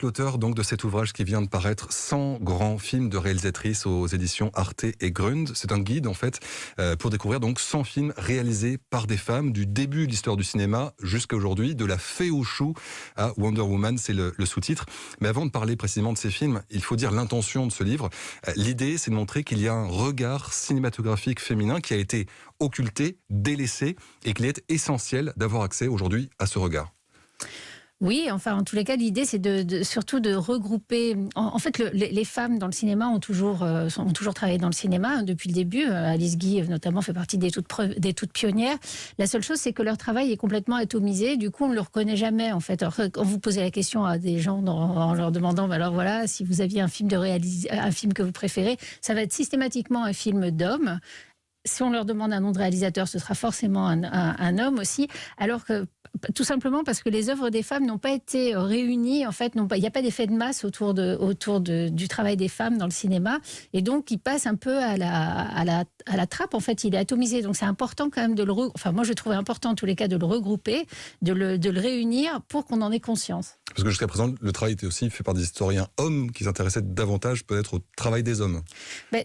l'auteur donc de cet ouvrage qui vient de paraître, 100 grands films de réalisatrices aux éditions Arte et Grund. C'est un guide en fait pour découvrir donc 100 films réalisés par des femmes du début de l'histoire du cinéma jusqu'à aujourd'hui, de La Fée aux choux à Wonder Woman, c'est le sous-titre. Mais avant de parler précisément de ces films, il faut dire l'intention de ce livre. L'idée, c'est de montrer qu'il y a un regard cinématographique féminin qui a été occulté, délaissé, et qu'il est essentiel d'avoir accès aujourd'hui à ce regard. Oui, enfin, en tous les cas, l'idée, c'est surtout de regrouper. En fait, les femmes dans le cinéma ont toujours travaillé dans le cinéma depuis le début. Alice Guy, notamment, fait partie des toutes pionnières. La seule chose, c'est que leur travail est complètement atomisé. Du coup, on ne le reconnaît jamais, en fait. Alors, quand vous posez la question à des gens en leur demandant, bah alors voilà, si vous aviez un film que vous préférez, ça va être systématiquement un film d'homme. Si on leur demande un nom de réalisateur, ce sera forcément un homme aussi, alors que tout simplement parce que les œuvres des femmes n'ont pas été réunies, en fait, il n'y a pas d'effet de masse autour du travail des femmes dans le cinéma, et donc il passe un peu à la trappe, en fait, il est atomisé, donc c'est important quand même moi je trouvais important en tous les cas de le regrouper, de le réunir pour qu'on en ait conscience. Parce que jusqu'à présent, le travail était aussi fait par des historiens hommes qui s'intéressaient davantage peut-être au travail des hommes.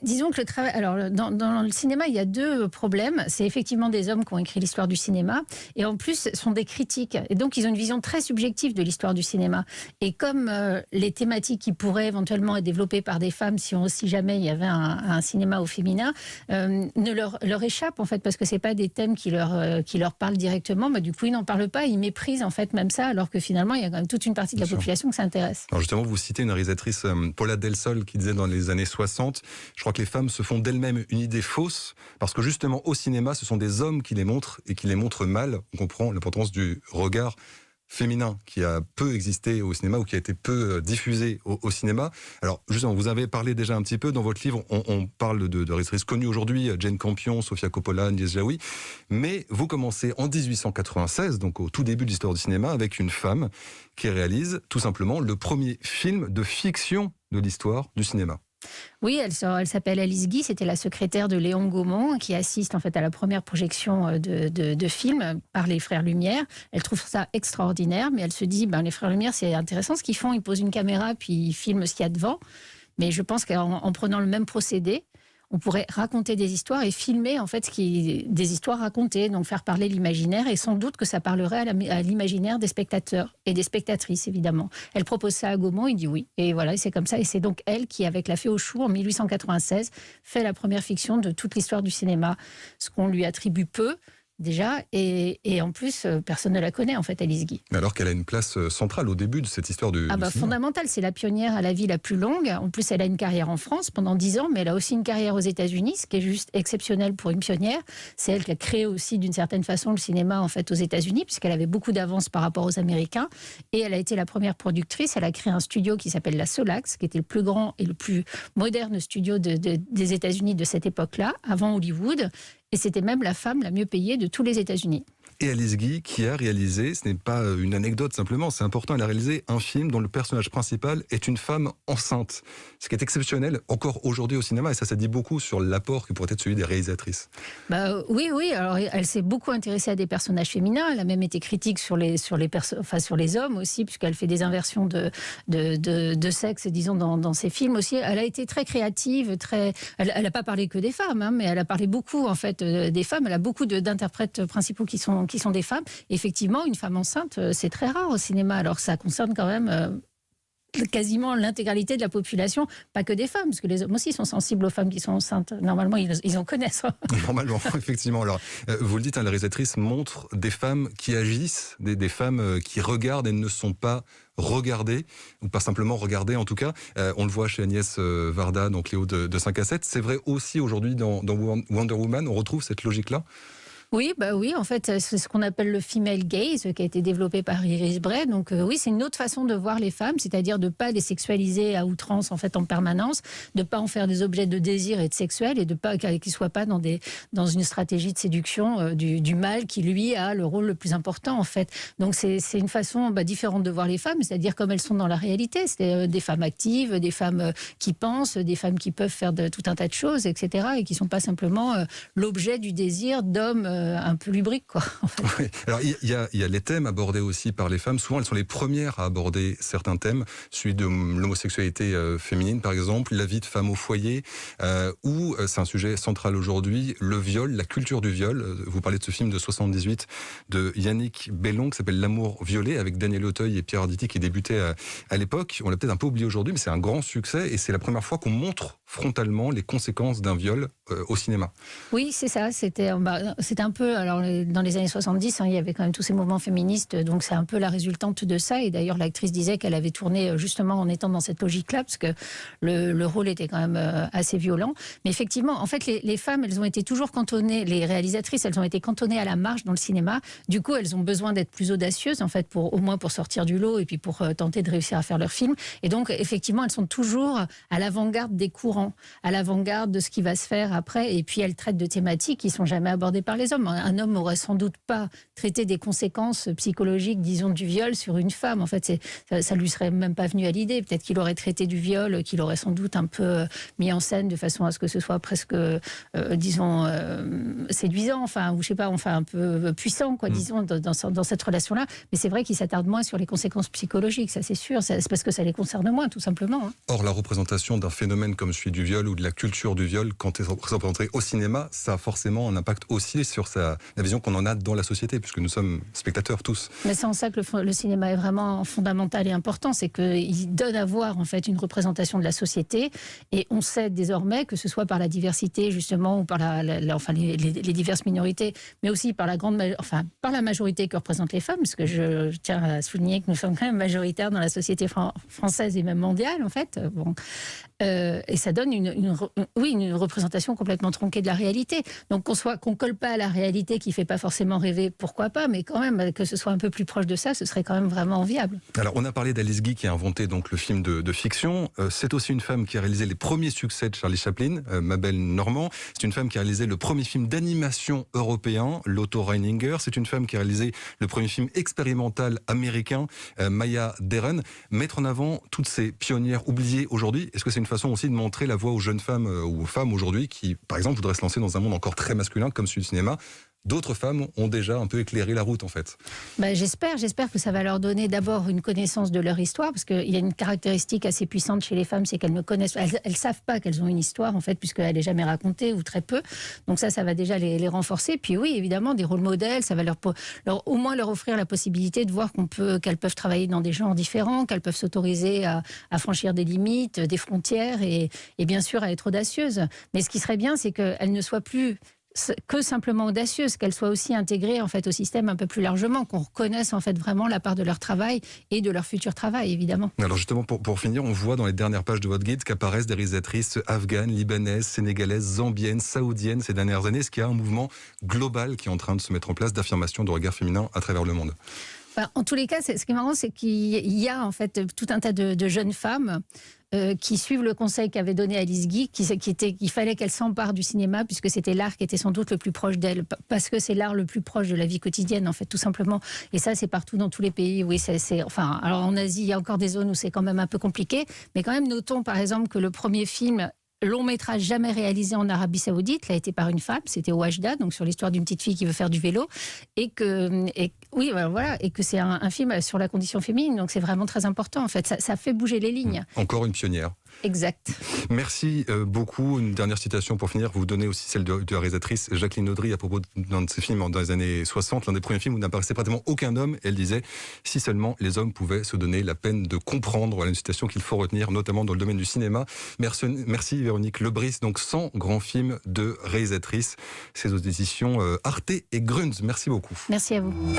Disons que le travail... Alors, dans le cinéma, il y a deux problèmes. C'est effectivement des hommes qui ont écrit l'histoire du cinéma, et en plus, sont des critiques. Et donc, ils ont une vision très subjective de l'histoire du cinéma. Et comme les thématiques qui pourraient éventuellement être développées par des femmes, si jamais il y avait un cinéma au féminin, ne leur échappent, en fait, parce que c'est pas des thèmes qui leur parlent directement. Du coup, ils n'en parlent pas, ils méprisent, en fait, même ça, alors que finalement, il y a quand même toute une partie de la population qui s'intéresse. Alors justement, vous citez une réalisatrice, Paula Del Sol, qui disait dans les années 60, je crois que les femmes se font d'elles-mêmes une idée fausse, parce que justement au cinéma, ce sont des hommes qui les montrent, et qui les montrent mal. On comprend l'importance du regard féminin qui a peu existé au cinéma, ou qui a été peu diffusé au cinéma. Alors justement, vous avez parlé déjà un petit peu dans votre livre, on parle de réalisatrices connues aujourd'hui, Jane Campion, Sofia Coppola, Agnès Jaoui, mais vous commencez en 1896, donc au tout début de l'histoire du cinéma, avec une femme qui réalise tout simplement le premier film de fiction de l'histoire du cinéma. Oui, elle s'appelle Alice Guy, c'était la secrétaire de Léon Gaumont qui assiste en fait à la première projection de film par les Frères Lumière. Elle trouve ça extraordinaire, mais elle se dit, les Frères Lumière, c'est intéressant ce qu'ils font, ils posent une caméra puis ils filment ce qu'il y a devant. Mais je pense qu'en prenant le même procédé, on pourrait raconter des histoires et filmer en fait des histoires racontées, donc faire parler l'imaginaire, et sans doute que ça parlerait à l'imaginaire des spectateurs et des spectatrices, évidemment. Elle propose ça à Gaumont, il dit oui. Et voilà, c'est comme ça. Et c'est donc elle qui, avec La Fée aux choux, en 1896, fait la première fiction de toute l'histoire du cinéma, ce qu'on lui attribue peu, déjà, et en plus, personne ne la connaît, en fait, Alice Guy. Alors qu'elle a une place centrale au début de cette histoire du cinéma. Fondamentale, c'est la pionnière à la vie la plus longue. En plus, elle a une carrière en France pendant 10 ans, mais elle a aussi une carrière aux États-Unis, ce qui est juste exceptionnel pour une pionnière. C'est elle qui a créé aussi, d'une certaine façon, le cinéma, en fait, aux États-Unis, puisqu'elle avait beaucoup d'avance par rapport aux Américains. Et elle a été la première productrice. Elle a créé un studio qui s'appelle la Solax, qui était le plus grand et le plus moderne studio des États-Unis de cette époque-là, avant Hollywood. Et c'était même la femme la mieux payée de tous les États-Unis. Et Alice Guy, qui a réalisé, ce n'est pas une anecdote simplement, c'est important, elle a réalisé un film dont le personnage principal est une femme enceinte. Ce qui est exceptionnel encore aujourd'hui au cinéma, et ça dit beaucoup sur l'apport que pourrait être celui des réalisatrices. Oui, alors elle s'est beaucoup intéressée à des personnages féminins, elle a même été critique sur les hommes aussi, puisqu'elle fait des inversions de sexe, disons, dans ses films aussi. Elle a été très créative, elle n'a pas parlé que des femmes, mais elle a parlé beaucoup, en fait, des femmes. Elle a beaucoup d'interprètes principaux qui sont des femmes. Effectivement, une femme enceinte, c'est très rare au cinéma. Alors ça concerne quand même quasiment l'intégralité de la population, pas que des femmes, parce que les hommes aussi sont sensibles aux femmes qui sont enceintes. Normalement, ils en connaissent. Normalement, effectivement. Alors, vous le dites, la réalisatrice montre des femmes qui agissent, des femmes qui regardent et ne sont pas regardées, ou pas simplement regardées en tout cas. On le voit chez Agnès Varda, donc Léo de 5 à 7. C'est vrai aussi aujourd'hui dans Wonder Woman, on retrouve cette logique-là. Oui, en fait, c'est ce qu'on appelle le female gaze, qui a été développé par Iris Bray. Donc oui, c'est une autre façon de voir les femmes, c'est-à-dire de ne pas les sexualiser à outrance, en fait, en permanence, de ne pas en faire des objets de désir et de sexuel, et de pas qu'ils ne soient pas dans une stratégie de séduction du mâle qui, lui, a le rôle le plus important, en fait. Donc c'est une façon différente de voir les femmes, c'est-à-dire comme elles sont dans la réalité. C'est des femmes actives, des femmes qui pensent, des femmes qui peuvent faire tout un tas de choses, etc., et qui ne sont pas simplement l'objet du désir d'hommes un peu lubrique, quoi. En fait. Oui. Alors, il y a les thèmes abordés aussi par les femmes. Souvent, elles sont les premières à aborder certains thèmes, celui de l'homosexualité féminine, par exemple, la vie de femme au foyer, ou, c'est un sujet central aujourd'hui, le viol, la culture du viol. Vous parlez de ce film de 78 de Yannick Bellon qui s'appelle L'amour violé, avec Daniel Auteuil et Pierre Arditi qui débutait à l'époque. On l'a peut-être un peu oublié aujourd'hui, mais c'est un grand succès et c'est la première fois qu'on montre frontalement les conséquences d'un viol au cinéma. Oui, c'est ça. C'était un peu. Alors, dans les années 70, il y avait quand même tous ces mouvements féministes, donc c'est un peu la résultante de ça. Et d'ailleurs, l'actrice disait qu'elle avait tourné justement en étant dans cette logique-là, parce que le rôle était quand même assez violent. Mais effectivement, en fait, les femmes, elles ont été toujours cantonnées, les réalisatrices, elles ont été cantonnées à la marge dans le cinéma. Du coup, elles ont besoin d'être plus audacieuses, en fait, au moins pour sortir du lot et puis pour tenter de réussir à faire leur film. Et donc, effectivement, elles sont toujours à l'avant-garde des courants, à l'avant-garde de ce qui va se faire après. Et puis, elles traitent de thématiques qui sont jamais abordées par les hommes. Un homme aurait sans doute pas traité des conséquences psychologiques, disons, du viol sur une femme. En fait, ça lui serait même pas venu à l'idée. Peut-être qu'il aurait traité du viol, qu'il aurait sans doute un peu mis en scène de façon à ce que ce soit presque, disons, séduisant, enfin, ou je sais pas, enfin, un peu puissant, quoi, disons, dans cette relation-là. Mais c'est vrai qu'il s'attarde moins sur les conséquences psychologiques, ça c'est sûr. C'est parce que ça les concerne moins, tout simplement. Hein. Or, la représentation d'un phénomène comme celui du viol ou de la culture du viol, quand elle est représentée au cinéma, ça a forcément un impact aussi sur la vision qu'on en a dans la société, puisque nous sommes spectateurs tous. Mais c'est en ça que le cinéma est vraiment fondamental et important, c'est qu'il donne à voir en fait une représentation de la société, et on sait désormais que ce soit par la diversité justement, ou par enfin, les diverses minorités, mais aussi par par la majorité que représentent les femmes, parce que je tiens à souligner que nous sommes quand même majoritaires dans la société française et même mondiale en fait. Bon. Et ça donne une représentation complètement tronquée de la réalité. Donc qu'on colle pas à la réalité qui fait pas forcément rêver, pourquoi pas, mais quand même que ce soit un peu plus proche de ça, ce serait quand même vraiment enviable. Alors on a parlé d'Alice Guy qui a inventé donc le film de fiction. C'est aussi une femme qui a réalisé les premiers succès de Charlie Chaplin, Ma belle Normand. C'est une femme qui a réalisé le premier film d'animation européen, Lotto Reininger. C'est une femme qui a réalisé le premier film expérimental américain, Maya Deren. Mettre en avant toutes ces pionnières oubliées aujourd'hui, est-ce que c'est une façon aussi de montrer la voie aux jeunes femmes ou aux femmes aujourd'hui qui, par exemple, voudraient se lancer dans un monde encore très masculin comme celui du cinéma? D'autres femmes ont déjà un peu éclairé la route, en fait. J'espère que ça va leur donner d'abord une connaissance de leur histoire, parce qu'il y a une caractéristique assez puissante chez les femmes, c'est qu'elles ne connaissent, elles savent pas qu'elles ont une histoire, en fait, puisqu'elle n'est jamais racontée, ou très peu. Donc ça va déjà les renforcer. Puis oui, évidemment, des rôles modèles, ça va au moins leur offrir la possibilité de voir qu'elles peuvent travailler dans des genres différents, qu'elles peuvent s'autoriser à franchir des limites, des frontières, et bien sûr à être audacieuses. Mais ce qui serait bien, c'est qu'elles ne soient plus que simplement audacieuses, qu'elles soient aussi intégrées en fait au système un peu plus largement, qu'on reconnaisse en fait vraiment la part de leur travail et de leur futur travail, évidemment. Alors justement, pour finir, on voit dans les dernières pages de votre guide qu'apparaissent des réalisatrices afghanes, libanaises, sénégalaises, zambiennes, saoudiennes ces dernières années. Est-ce qu'il y a un mouvement global qui est en train de se mettre en place d'affirmation du regard féminin à travers le monde? En tous les cas, ce qui est marrant, c'est qu'il y a en fait tout un tas de jeunes femmes qui suivent le conseil qu'avait donné Alice Guy, qu'il fallait qu'elle s'empare du cinéma, puisque c'était l'art qui était sans doute le plus proche d'elle, parce que c'est l'art le plus proche de la vie quotidienne, en fait, tout simplement. Et ça, c'est partout dans tous les pays. Oui, enfin, alors en Asie, il y a encore des zones où c'est quand même un peu compliqué, mais quand même, notons par exemple que le premier film long métrage jamais réalisé en Arabie Saoudite l'a été par une femme, c'était Oujda, donc sur l'histoire d'une petite fille qui veut faire du vélo, et que c'est un film sur la condition féminine, donc c'est vraiment très important en fait, ça fait bouger les lignes. Encore une pionnière. Exact. Merci beaucoup. Une dernière citation pour finir. Vous donnez aussi celle de la réalisatrice Jacqueline Audry à propos d'un de ses films dans les années 60, l'un des premiers films où n'apparaissait pratiquement aucun homme. Elle disait « Si seulement les hommes pouvaient se donner la peine de comprendre ». Voilà une citation qu'il faut retenir, notamment dans le domaine du cinéma. Merci Véronique Lebris, donc 100 grands films de réalisatrice. C'est aux éditions Arte et Grunz. Merci beaucoup. Merci à vous.